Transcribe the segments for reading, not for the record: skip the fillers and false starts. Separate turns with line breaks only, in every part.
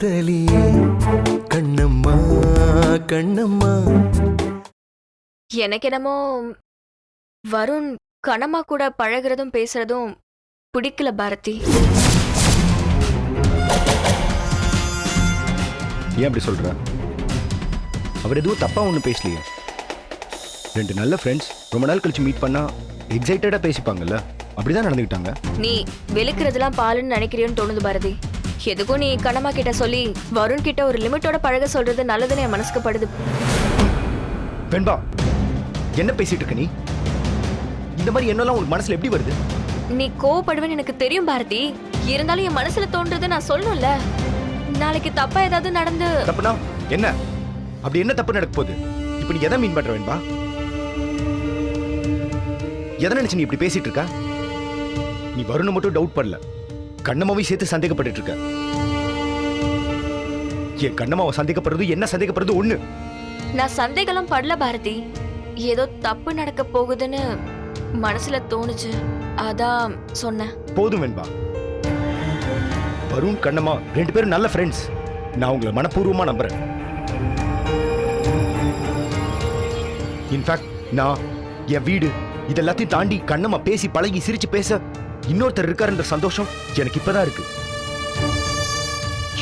காதலியே கண்ணம்மா கண்ணம்மா.
எனக்கு என்னமோ வருண் கனமா கூட பழகுறதும் பேசுறதும் பிடிக்கல பாரதி.
ஏன் அப்படி சொல்ற? அவர் எதுவும் தப்பா ஒன்றும் பேசலையே. ரெண்டு நல்ல ஃப்ரெண்ட்ஸ் ரொம்ப நாள் கழிச்சு மீட் பண்ணா எக்ஸைட்டடா பேசிப்பாங்கல்ல, அப்படிதான் நடந்துக்கிட்டாங்க.
நீ வெளுக்கிறதுலாம் பாலுன்னு நினைக்கிறியோன்னு தோணுது பாரதி. எதுக்கும் நீ கனமா கிட்ட சொல்லி வருண் கிட்ட ஒரு லிமிட்டோட பழக சொல்றது நல்லதுன்னு என் மனசுக்கு படுது.
வெண்பா, என்ன பேசிட்டு இருக்க நீ? இந்த மாதிரி என்னெல்லாம் உனக்கு மனசுல எப்படி வருது?
நீ கோவப்படுவேன்னு எனக்கு தெரியும் பாரதி. இருந்தாலும் என் மனசுல தோன்றது நான் சொல்லணும்ல. நாளைக்கு தப்பா ஏதாவது நடந்து.
தப்புனா என்ன? அப்படி என்ன தப்பு நடக்க போகுது? இப்ப நீ எதை மீன் பண்ற வெண்பா? எதை நினைச்சு நீ இப்படி பேசிட்டு இருக்க? நீ வருண் மட்டும் டவுட் பண்ணல, கண்ணம்மாவை சேர்த்து சந்தேகப்பட்டு இருக்க. என் கண்ணம்மாவை சந்தேகப்படுறது என்ன சந்தேகப்படுறது ஒண்ணு.
நான் சந்தேகம் படல பாரதி. ஏதோ தப்பு நடக்க போகுதுன்னு மனசுல தோணுச்சு, அதான் சொன்னேன்.
போதும் வெண்பா. வருண் கண்ணம்மா ரெண்டு பேரும் நல்ல ஃப்ரெண்ட்ஸ். நான் உங்களை மனப்பூர்வமா நம்புறேன். இன்ஃபேக்ட் நான் என் வீடு இதெல்லாத்தையும் தாண்டி கண்ணம்மா பேசி பழகி சிரிச்சு பேச இன்னொருத்தர் இருக்காருன்ற சந்தோஷம் எனக்கு இப்பதான் இருக்கு.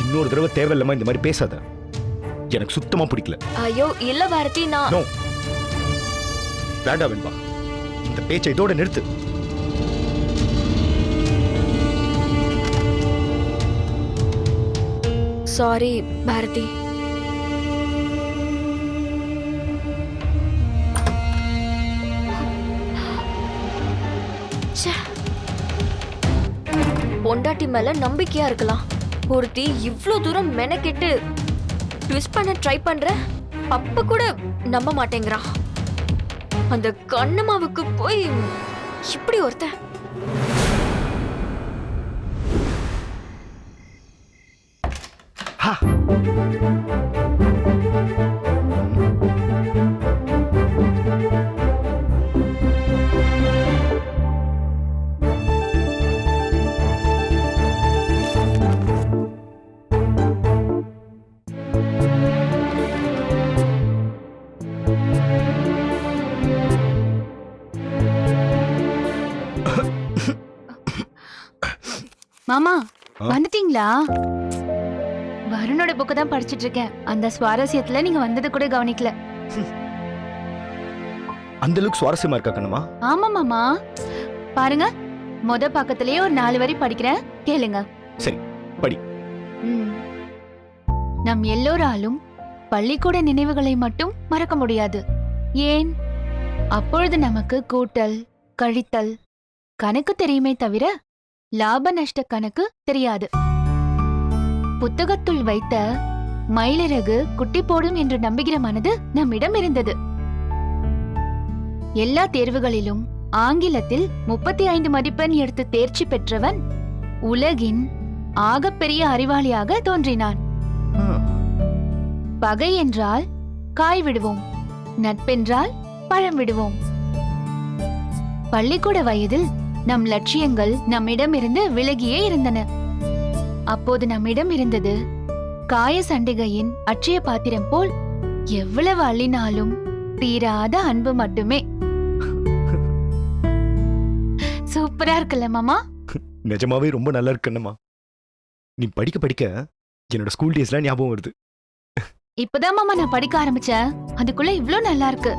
இன்னொரு தடவை தேவையில்லாம இந்த மாதிரி பேசாத, எனக்கு சுத்தமா பிடிக்கல.
ஐயோ இல்ல பாரதி, நான்
வேண்டாம் வெண்பா, இந்த பேச்சை இதோட நிறுத்து.
சாரி பாரதி. பொண்டாட்டி மேல நம்பிக்கையா இருக்கலாம். ஒருத்தி இவ்ளோ தூரம் மெனக்கெட்டு ட்விஸ்ட் பண்ண ட்ரை பண்ற, அப்ப கூட நம்ப மாட்டேங்கிறான். அந்த கண்ணம்மாவுக்கு போய் இப்படி ஒருத்த.
மாமா வந்துட்டீங்களா? வருணோட புக்கு தான் படிச்சிட்டு இருக்கேன். அந்த சுவாரஸ்யத்துல நீங்க வந்தது கூட கவனிக்கல.
அந்த அளவுக்கு சுவாரஸ்யமா இருக்கா கண்ணம்மா?
ஆமா மாமா, பாருங்க மொத பக்கத்திலேயே ஒரு 4 வரி படிக்கிறேன், கேளுங்க.
சரி படி.
நம் எல்லோராலும் பள்ளிக்கூட நினைவுகளை மட்டும் மறக்க முடியாது. ஏன்? அப்பொழுது நமக்கு கூட்டல் கழித்தல் கணக்கு தெரியுமே தவிர லாப நஷ்ட கணக்கு தெரியாது. புத்தகத்துள் வைத்த மயிலிறகு குட்டி போடும் என்று நம்புகிற மனது நம்மிடம் இருந்தது. எல்லா தேர்வுகளிலும் ஆங்கிலத்தில் 35 மதிப்பெண் எடுத்து தேர்ச்சி பெற்றவன் உலகின் ஆகப்பெரிய அறிவாளியாக தோன்றினான். பகை என்றால் காய் விடுவோம், நட்பென்றால் பழம் விடுவோம். பள்ளிக்கூட வயதில் நம் லட்சியங்கள் நம்மிடமிருந்து விலகியே இருந்தன. அப்போது நம்மிடம் இருந்தது காய சண்டிகையின் அட்சய பாத்திரம் போல் எவ்வளவு அள்ளினாலும் தீராத அன்பு மட்டுமே. சூப்பரா இருக்குல்ல மாமா?
நிஜமாவே ரொம்ப நல்லா இருக்குன்னம்மா. நீ படிக்க படிக்க என்னோட ஸ்கூல் டேஸ்லாம் ஞாபகம் வருது.
இப்பதான் மாமா நான் படிக்க ஆரம்பிச்சேன், அதுக்குள்ள இவ்ளோ நல்லா இருக்கு.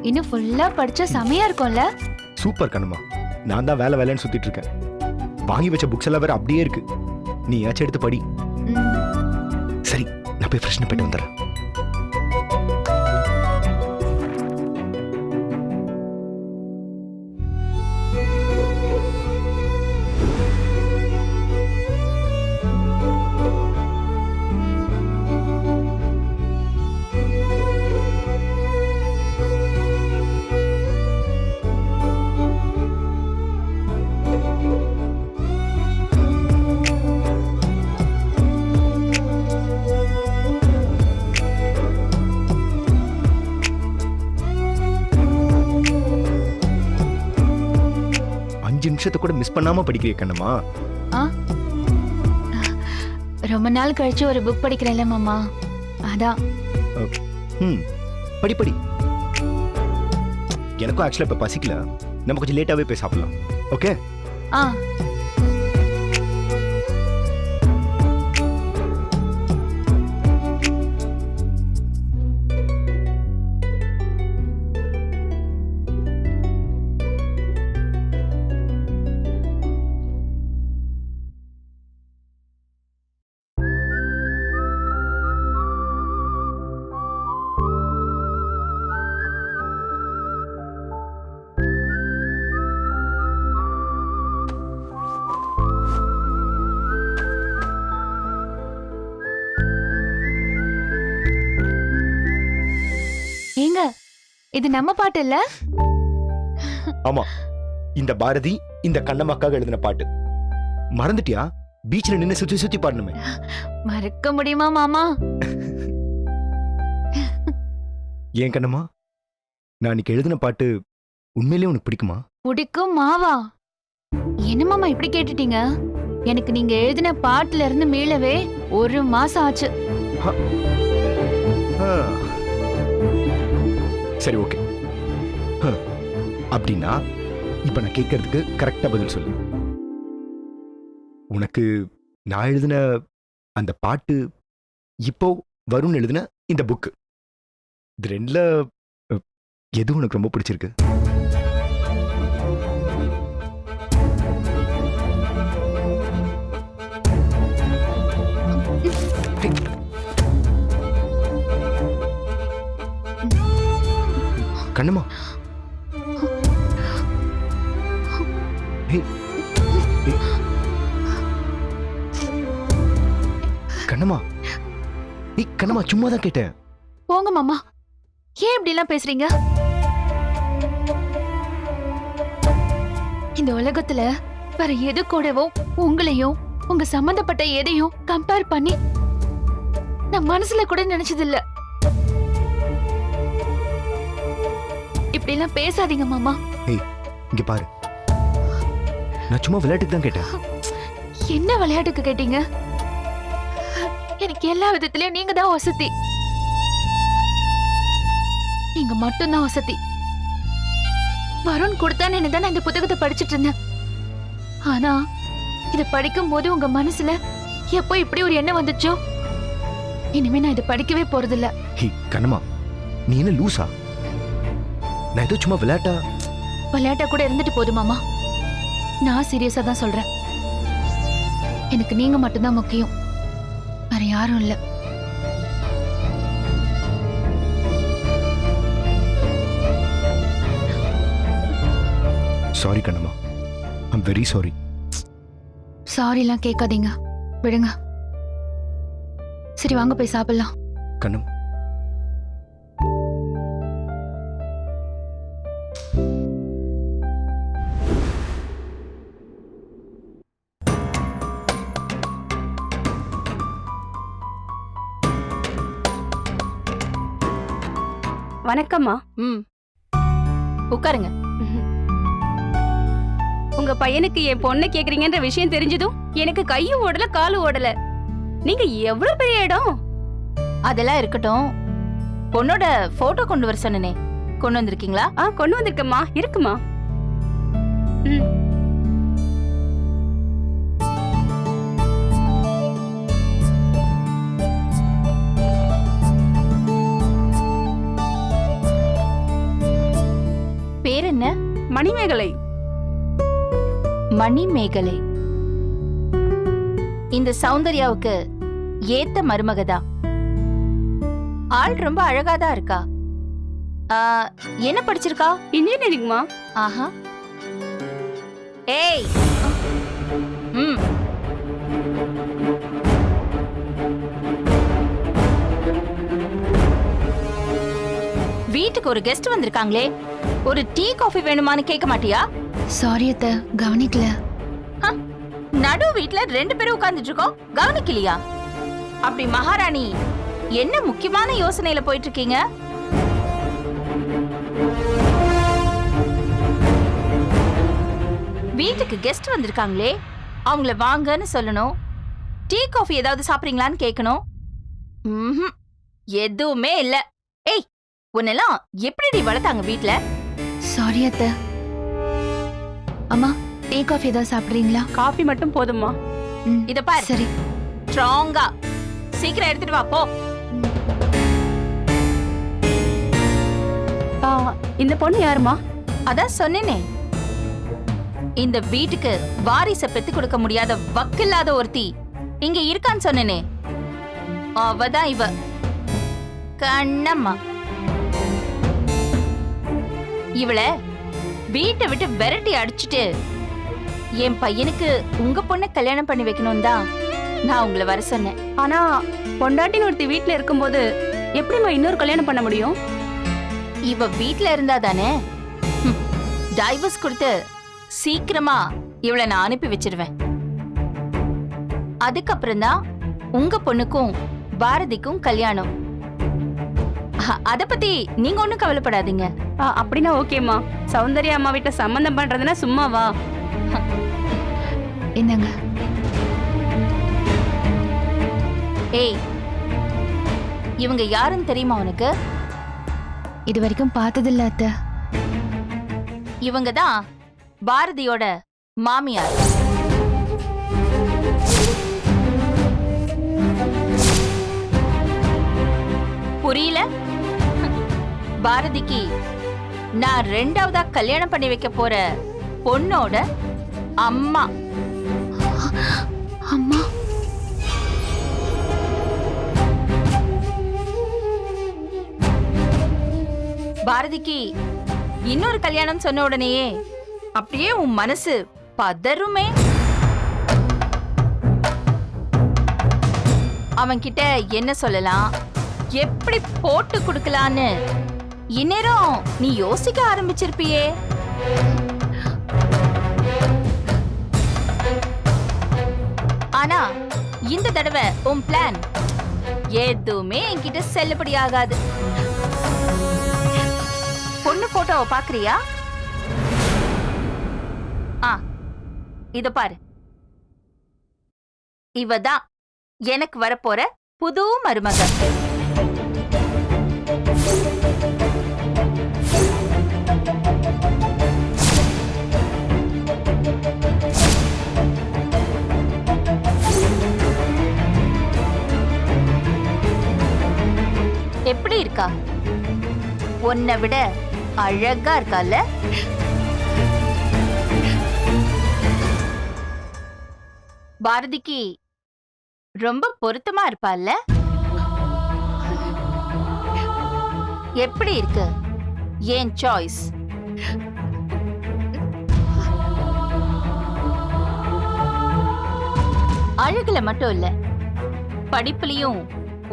இன்னும் ஃபுல்லா படிச்சா செமையா இருக்கும்ல?
சூப்பர் கண்ணம்மா. நான் தான் வேலை வேலைன்னு சுத்திட்டு இருக்கேன். வாங்கி வச்ச புக்ஸ் எல்லாம் வேற அப்படியே இருக்கு. நீ ஏதாச்சும் எடுத்து படி. சரி, நான் போய் ஃப்ரெஷ்னு போயிட்டு வந்துடுறேன். நிமிஷத்தை கூட மிஸ் பண்ணாம படிக்கிறீ கண்ணம்மா.
ரொம்ப நாள் கழிச்சு ஒரு புக் படிக்கிறேன்ல மாமா, அதான்.
ம் படி படி. எனக்கும் ஆக்சுவலாக இப்போ பசிக்கல, நம்ம கொஞ்சம் லேட்டாகவே போய் சாப்பிடலாம். ஓகே?
ஆ ஏங்க, இது நம்ம பாட்டு இல்ல?
ஆமா, இந்த பாரதி இந்த கண்ணம்மாக்காக எழுதின பாட்டு. மறந்துட்டியா? பீச்ல நின்னு சுத்தி சுத்தி பாடணுமே.
மறக்க முடியுமா மாமா?
ஏன் கண்ணம்மா, நான் இன்னைக்கு எழுதின பாட்டு உண்மையிலேயே உனக்கு பிடிக்குமா?
பிடிக்கும் மாவா? என்ன மாமா இப்படி கேட்டுட்டீங்க? எனக்கு நீங்க எழுதின பாட்டுல இருந்து மீளவே 1 மாசம் ஆச்சு.
ஆ. சரி, ஓகே. அப்படின்னா இப்ப நான் கேட்கறதுக்கு கரெக்டா பதில் சொல்லு. உனக்கு நான் எழுதின அந்த பாட்டு இப்போ வரும்னு எழுதின இந்த புக்கு, இது ரெண்டுல எது உனக்கு ரொம்ப பிடிச்சிருக்கு? கண்ணம்மா, கண்ணம்மா, நீ கண்ணம்மா சும்மா தான் கேட்டேன்.
போங்க மாமா, ஏன் இப்படி எல்லாம் பேசுறீங்க? இந்த உலகத்துல வேற எது கூடவும் உங்களையும் உங்க சம்பந்தப்பட்ட எதையும் கம்பேர் பண்ணி நான் மனசுல கூட நினைச்சது இல்ல. இப்படி எல்லாம் பேசாதீங்க மாமா.
ஏய், இங்க பாரு, நான் சும்மா விளையாட்டுக்கு தான் கேட்டேன்.
என்ன விளையாட்டுக்கு கேட்டீங்க? எனக்கு எல்லா விதத்திலயும் நீங்க தான் வசதி. நீங்க மட்டும்தான் வசதி. வருண் கொடுத்தான்னு தான் நான் இந்த புத்தகத்தை படிச்சிட்டு இருந்தேன். ஆனா இத படிக்கும் போது உங்க மனசுல எப்போ இப்படி ஒரு எண்ணம் வந்துச்சோ, இனிமே நான் இதை படிக்கவே போறதில்ல.
ஹே கண்ணம்மா, நீ என்ன லூசா? நான் ஏதோ சும்மா
விளையாட்டா கூட இருந்துட்டு போதும் மாமா. நான் சீரியஸா தான் சொல்றேன். எனக்கு நீங்க மட்டும்தான் முக்கியம், வேற யாரும் இல்ல.
Sorry Kannamma, I'm very sorry.
Sorry எல்லாம் கேட்காதீங்க, விடுங்க. சரி வாங்க போய் சாப்பிடலாம்.
கண்ணம்,
வணக்கம்மா.
உட்காருங்க.
உங்க பையனுக்கு என் பொண்ணை கேக்குறீங்கன்ற விஷயம் தெரிஞ்சதும் எனக்கு கையும் ஓடல காலும் ஓடல. நீங்க எவ்வளவு பெரிய இடம்.
அதெல்லாம் இருக்கட்டும், பொண்ணோட போட்டோ கொண்டு வர சொன்னனே, கொண்டு வந்திருக்கீங்களா?
கொண்டு வந்திருக்கம்மா, இருக்குமா?
பேர் என்ன?
மணிமேகலை.
மணிமேகலை. இந்த சௌந்தர்யாவுக்கு ஏத்த மருமகதா. ஆள் ரொம்ப அழகாதான் இருக்கா. என்ன படிச்சிருக்கா?
இன்ஜினியரிங்மா.
ஆஹா. ஏய், வீட்டுக்கு ஒரு கெஸ்ட் வந்திருக்காங்களே, ஒரு டீ காஃபி வேணுமான்னு கேட்க மாட்டியா?
சாரி அத்த, கவனிக்கல.
நடு வீட்ல 2 பேரும் உட்கார்ந்துட்டு இருக்கோம், கவனிக்கலையா? அப்படி மகாராணி என்ன முக்கியமான யோசனையில போயிட்டு இருக்கீங்க? வீட்டுக்கு கெஸ்ட் வந்திருக்காங்களே, அவங்கள வாங்கன்னு சொல்லணும். டீ காஃபி ஏதாவது சாப்பிடுறீங்களான்னு கேட்கணும். ம்ஹும். எதுவுமே இல்ல. ஏய், உன்னெல்லாம் எப்படி வளர்த்தாங்க வீட்ல?
சாரி அத்தை. அம்மா, டீ காஃபி ஏதாவது சாப்பிடுறீங்களா?
காஃபி மட்டும் போதுமா?
ம்,
இத பாரு,
சரி.
ஸ்ட்ராங்கா சீக்கிரம் எடுத்துட்டு வா போ.
இந்த பொண்ணு யாருமா?
அதான் சொன்னேனே, இந்த வீட்டுக்கு வாரிச பெத்து கொடுக்க முடியாத வக்கில்லாத ஒருத்தி இங்க இருக்கான்னு சொன்னேனே, அவதான் இவ கண்ணம்மா. இவள வீட்டை விட்டு விரட்டி அடிச்சுட்டு என் பையனுக்கு உங்க பொண்ணை கல்யாணம் பண்ணி வைக்கணும் தான் நான் உங்களை வர சொன்னேன்.
ஆனா பொண்டாட்டின்னு ஒருத்தி வீட்டுல இருக்கும்போது எப்படிமா இன்னொரு கல்யாணம் பண்ண முடியும்?
இவ வீட்ல இருந்தா தானே டைவர்ஸ் கொடுத்து சீக்கிரமா இவளை நான் அனுப்பி வச்சிருவேன். அதுக்கப்புறம் தான் உங்க பொண்ணுக்கும் பாரதிக்கும் கல்யாணம். அத பத்தி நீங்க ஒண்ணும் கவலைப்படாதீங்க.
அப்படின்னா ஓகேமா. சௌந்தர்யா அம்மா வீட்டை சம்பந்தம் பண்றதுன்னா சும்மாவா?
என்னங்க?
ஏய், இவங்க யாருன்னு தெரியுமா உனக்கு?
இது வரைக்கும் பார்த்ததில்ல அத்தை.
இவங்க தான் பாரதியோட மாமியார். புரியல? பாரதிக்கு நான் 2வதா கல்யாணம் பண்ணி வைக்க போற பொண்ணோட அம்மா.
அம்மா,
பாரதிக்கு இன்னொரு கல்யாணம் சொன்ன உடனேயே அப்படியே உன் மனசு பதறுமே. அவன்கிட்ட என்ன சொல்லலாம், எப்படி போட்டு கொடுக்கலான்னு இந்நேரம் நீ யோசிக்க ஆரம்பிச்சிருப்பியே. ஆனா இந்த தடவை உன் பிளான் எதுவுமே என்கிட்ட செல்லுபடி ஆகாது. பொண்ணு போட்டோவை பாக்குறியா? இத பாரு, இவதான் எனக்கு வரப்போற புது மருமக. எப்படி இருக்கா? உன்னை விட அழகா இருக்கால? பாரதிக்கு ரொம்ப பொருத்தமா இருப்பால்ல? எப்படி இருக்கு என் சாய்ஸ்? அழகுல மட்டும் இல்ல, படிப்புலயும்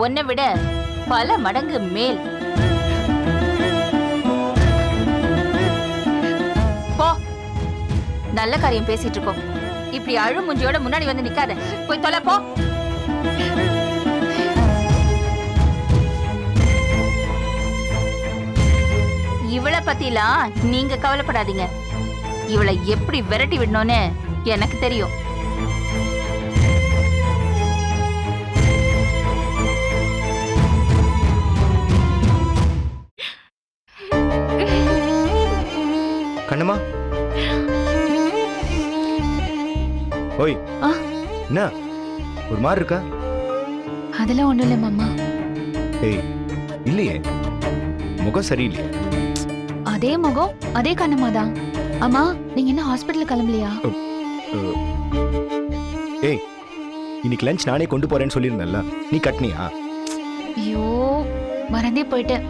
உன்னை விட பல மடங்கு மேல். போ, நல்ல காரியம் பேசிட்டு இருக்கோம். இப்படி அழு முஞ்சியோட முன்னாடி வந்து நிக்காத, போய் தொலை போ. இவளை பத்திலாம் நீங்க கவலைப்படாதீங்க. இவளை எப்படி விரட்டி விடணும்னு எனக்கு தெரியும்.
கண்ணம்மா, ஓய்,
ஆ?
என்ன ஒரு மாதிரி இருக்கா?
அதெல்லாம் ஒண்ணும் இல்ல மாமா.
ஏய், இல்லையே, முகம் சரியில்லையே.
அதே முகம் அதே கண்ணம்மா தான். அம்மா, நீங்க என்ன ஹாஸ்பிட்டல் கிளம்பலையா?
ஏய், இன்னைக்கு லஞ்ச் நானே கொண்டு போறேன்னு சொல்லியிருந்தேன்ல, நீ கட்னியா?
ஐயோ, மறந்தே போயிட்டேன்.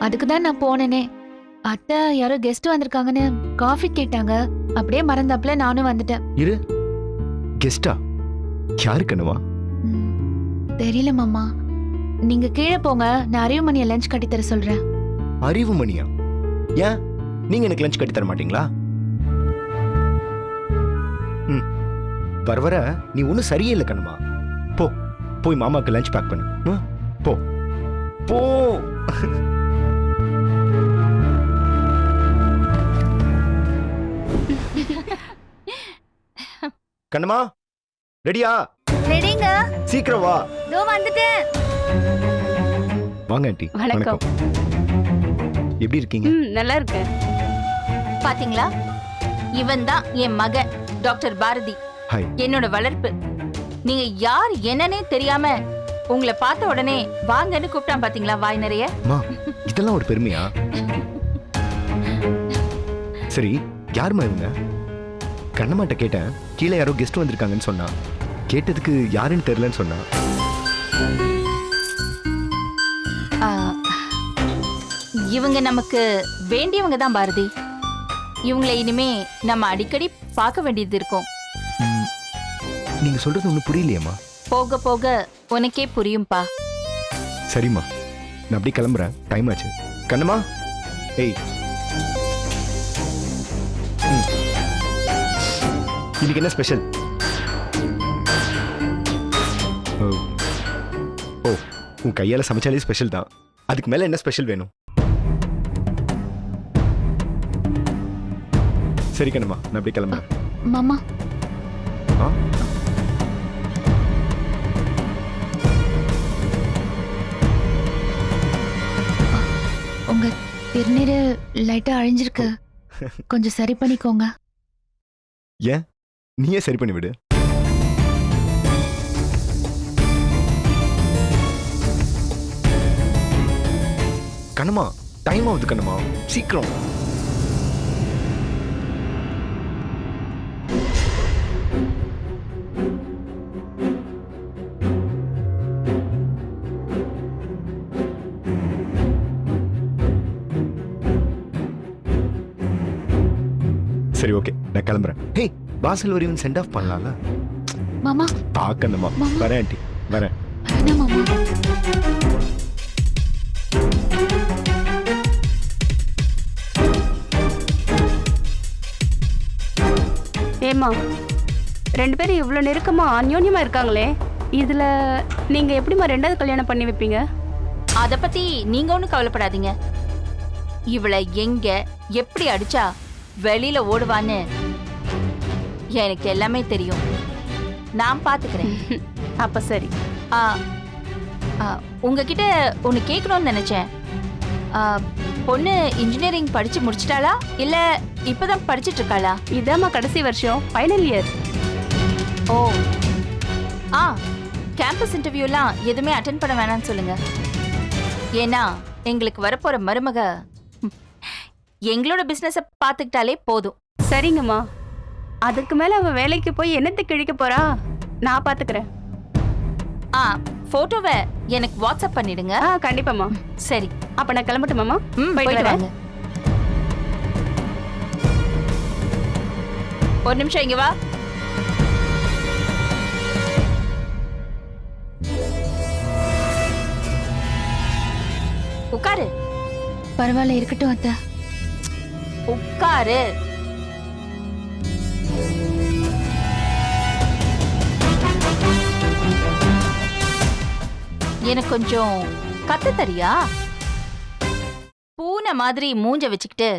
அதுக்கு தான் நான் போனேனே. அத்தை யாரோ கெஸ்ட் வந்திருக்காங்கன்னு காஃபி கேட்டாங்க. அப்படியே மறந்தாப்புல நானும் வந்துட்டேன்.
இரு, கெஸ்டா? யாரு கண்ணுவா?
தெரியல மாமா. நீங்க கீழே போங்க, நான் அறிவுமணியை லஞ்ச் கட்டி தர சொல்றேன்.
அறிவுமணியா? ஏன் நீங்க எனக்கு லஞ்ச் கட்டி தர மாட்டீங்களா? வர வர நீ ஒன்னும் சரியே இல்லை கண்ணுமா. போ, போய் மாமாக்கு லஞ்ச் பேக் பண்ணு. போ போ. கண்ணம்மா, ரெடியா?
ரெடிங்க
சீக்கிரம் வா.
தோ வந்துட்டேன்.
வாங்க ஆண்டி.
வணக்கம்.
எப்படி இருக்கீங்க?
நல்லா இருக்கேன்.
பாத்தீங்களா, இவன் தான் என் மகன் டாக்டர் பாரதி,
ஹாய்.
என்னோட வளர்ப்பு. நீங்க யார் என்னன்னே தெரியாம உங்களை பார்த்த உடனே வாங்கன்னு கூப்பிட்டான் பாத்தீங்களா, வாய் நிறைய.
மா, இதெல்லாம் ஒரு பெருமையா? சரி, யாருமா இவங்க? கண்ணம்மாட்ட கேட்டேன், கீழே யாரோ கெஸ்ட் வந்திருக்காங்கன்னு சொன்னா. கேட்டதுக்கு யாருன்னு தெரியலன்னு சொன்னா.
ஆ, இவங்க நமக்கு வேண்டியவங்க தான் பாரதி. இவங்களை இனிமே நம்ம அடிக்கடி பார்க்க வேண்டியது இருக்கும்.
ம், நீங்க சொல்றது ஒன்றும் புரியலையேம்மா.
போக போக உனக்கே புரியும்பா.
சரிம்மா, நான் அப்படியே கிளம்புறேன். டைம் ஆச்சு. கண்ணம்மா, ஏய். ம். இன்னைக்கு என்ன ஸ்பெஷல்? ஓ, உன் கையால சமைச்சாலே ஸ்பெஷல் தான். அதுக்கு மேல என்ன ஸ்பெஷல் வேணும்? சரி கண்ணம்மா, நான் அப்படியே கிளம்புறேன்.
மாமா,
ஆ?
உங்க திருநீரு லைட்டா அழிஞ்சிருக்கு, கொஞ்சம் சரி பண்ணிக்கோங்க.
ஏன், நீயே சரி பண்ணி விடு. கண்ணம்மா, டைம் ஆகுது கண்ணம்மா, சீக்கிரம். சரி, ஓகே, நான் கிளம்புறேன். ஹே, வாசல் வரையும் சென்ட் ஆஃப் பண்ணலாம்ல?
மாமா,
பாக்கணுமா?
மாமா.
வரேன் ஆண்டி, வரேன்.
என்ன மாமா?
ஏமா, ரெண்டு பேரும் இவ்வளவு நெருக்கமா அந்யோன்யமா இருக்காங்களே, இதுல நீங்க எப்படிமா ரெண்டாவது கல்யாணம் பண்ணி வைப்பீங்க?
அத பத்தி நீங்க ஒண்ணும் கவலைப்படாதீங்க. இவளை எங்க எப்படி அடிச்சா வெளியில ஓடுவான்னு எனக்கு எல்லாமே தெரியும். நான் பாத்துக்கிறேன்.
அப்ப சரி.
ஆ, ஆ, உங்ககிட்ட ஒன்னு கேட்கணும்னு நினைச்சேன். ஆ, பொண்ணு இன்ஜினியரிங் படிச்சு முடிச்சிட்டாளா இல்ல இப்பதான் படிச்சிட்டு இருக்காளா?
இதாம்மா கடைசி வருஷம், ஃபைனல் இயர்.
ஓ, ஆ, கேம்பஸ் இன்டர்வியூலாம் எதுவுமே அட்டென்ட் பண்ண வேணாம்னு சொல்லுங்க. ஏன்னா எங்களுக்கு வரப்போற மருமக எங்களோட பிசினஸ பாத்துக்கிட்டாலே போதும்.
சரிங்கம்மா, அதுக்கு மேல அவ வேலைக்கு போய் என்னத்தை கிழிக்க போறா? நான் பாத்துக்கிறேன்.
ஆ, போட்டோவை எனக்கு வாட்ஸ்அப் பண்ணிடுங்க.
ஆ, கண்டிப்பாம்மா.
சரி,
அப்ப நான் கிளம்பட்டுமாம்மா?
ம்,
போயிட்டு
போயிட்டு
வரேன்.
வாங்க. ஒரு நிமிஷம் இங்க வா. உட்காரு.
பரவாயில்ல, இருக்கட்டும் அத்தை.
உட்காரு. எனக்கு கொஞ்சம் கத்து தரியா? பூனை மாதிரி மூஞ்ச வச்சுக்கிட்டு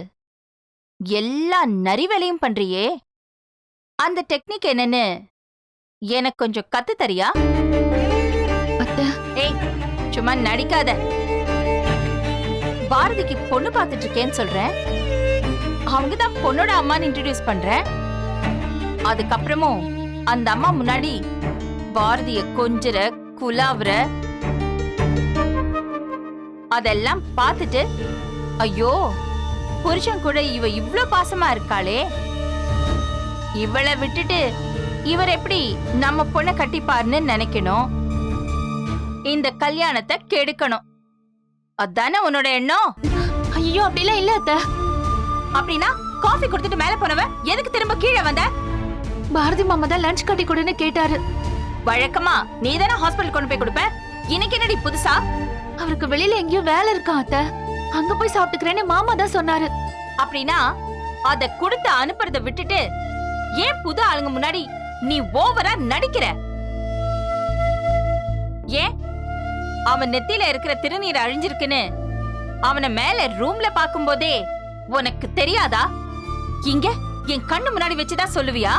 எல்லா நரி வேலையும் பண்றியே, அந்த டெக்னிக் என்னன்னு எனக்கு கொஞ்சம் கத்து தரியா?
அத்தை,
ஏய், சும்மா நடிக்காத. பாரதிக்கு பொண்ணு பார்த்துட்டு இருக்கேன்னு சொல்றேன். அவங்க தான் பொண்ணோட அம்மான்னு இன்ட்ரோடியூஸ் பண்றேன். அதுக்கப்புறமும் அந்த அம்மா முன்னாடி பாரதிய கொஞ்சற குலாவுற அதெல்லாம் பார்த்துட்டு, ஐயோ புருஷன் கூட இவ இவ்ளோ பாசமா இருக்காளே, இவளை விட்டுட்டு இவர் எப்படி நம்ம பொண்ணை கட்டிப்பாருன்னு நினைக்கணும். இந்த கல்யாணத்தை கெடுக்கணும். அதானே உன்னோட எண்ணம்?
ஐயோ அப்படிலாம் இல்ல அத்தை.
அப்படின்னா காஃபி கொடுத்துட்டு மேல போனவ எதுக்கு திரும்ப கீழே வந்த?
பாரதி மாமா தான் லஞ்ச் கட்டி கொடுன்னு கேட்டாரு.
வழக்கமா நீதானே ஹாஸ்பிடல் கொண்டு போய் கொடுப்ப. இன்னைக்கு என்னடி புதுசா?
அவருக்கு வெளியில எங்கேயோ வேலை இருக்கா அத்தை, அங்க போய் சாப்பிட்டுக்கிறேன்னு மாமா தான் சொன்னாரு.
அப்படின்னா அத கொடுத்து அனுப்புறத விட்டுட்டு ஏன் புது ஆளுங்க முன்னாடி நீ ஓவரா நடிக்கிற? ஏன் அவன் நெத்தியில இருக்கிற திருநீர் அழிஞ்சிருக்குன்னு அவனை மேல ரூம்ல பாக்கும்போதே உனக்கு தெரியாதா? இங்க என் கண்ணு முன்னாடி வச்சுதான் சொல்லுவியா?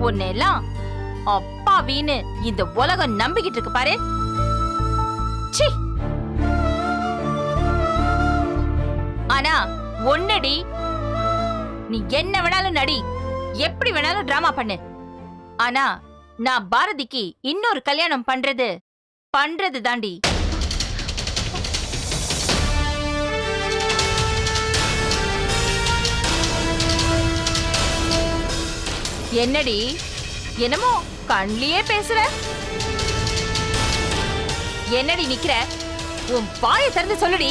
உன்னெல்லாம் அப்பாவின்னு இந்த உலகம் நம்பிக்கிட்டு இருக்கு பாரு. சீ. ஆனா ஒன்னடி, நீ என்ன வேணாலும் நடி, எப்படி வேணாலும் டிராமா பண்ணு. ஆனா நான் பாரதிக்கு இன்னொரு கல்யாணம் பண்றது தாண்டி. என்னடி என்னமோ கண்ணிலே பேசுற? என்னடி நிக்கிற? உன் வாயை திறந்து சொல்லுடி.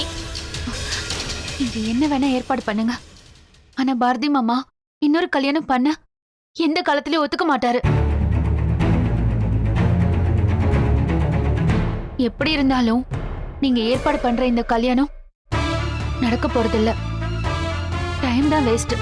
நீங்க என்ன வேணா ஏற்பாடு பண்ணுங்க, ஆனா பாரதி மாமா இன்னொரு கல்யாணம் பண்ண எந்த காலத்திலயும் ஒத்துக்க மாட்டாரு. எப்படி இருந்தாலும் நீங்க ஏற்பாடு பண்ற இந்த கல்யாணம் நடக்க போறதில்ல. டைம் தான் வேஸ்ட்.